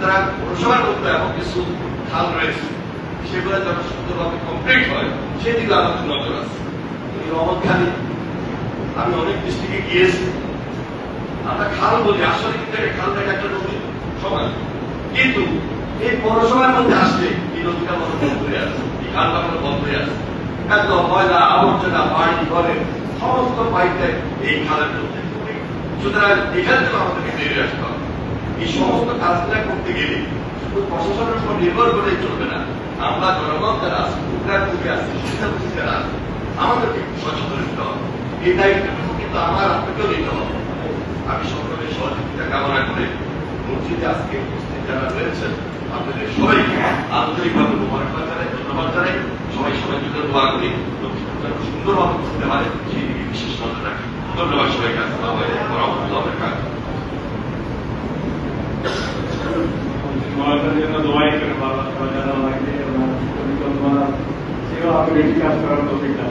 সুতরাং পৌরসভার মধ্যে এমন কিছু খাল রয়েছে সেগুলো যেন সুন্দরভাবে কমপ্লিট হয় সেদিকে আমাদের নজর আছে। রহমতখালী আমি অনেক ডিস্ট্রিক্টে গিয়েছি, আমরা খাল বলি, আসলে কিন্তু খালটাকে একটা নদী সমান, কিন্তু এই পৌরসভার মধ্যে আসলে এই নদীটা মনে বন্ধ হয়ে আছে, এই খালটা মনে বন্ধ হয়ে আছে। এত ময়লা আবর্জনা বাড়ি ঘরে সমস্ত পাইপটা এই খালের মধ্যে। সুতরাং এখান থেকে আমাদেরকে বেরিয়ে আসতে হবে। এই সমস্ত কাজটা করতে গেলে শুধু প্রশাসনের উপর নির্ভর করে চলবে না, আমরা জনগণ যারা আছে, ভোটারকে আছে, শিক্ষার্থী যারা আছে, আমাদেরকে সচেতন নিতে হবে। এই দায়িত্বটুকু কিন্তু আমার আপনাকেও নিতে হবে। আমি সকলের সহযোগিতা কামনা করে মসজিদে আজকে উপস্থিত যারা রয়েছেন আপনাদের সবাইকে আন্তরিকভাবে মোবারকবাদ জানাই, ধন্যবাদ জানাই। সবাই সবাই জন্য দোয়া করি সুন্দরভাবে করতে পারে সেই দিকে বিশেষ নজর রাখি। ধন্যবাদ সবাইকে। আসসালামু আলাইকুম ওয়া রাহমাতুল্লাহি ওয়া বারাকাতুহু। জন্য দোয়াই করে বাবা জানা লাগে এবং পরিকল্পনা সেও আপনি বেশি কাজ করার তৌফিক দান।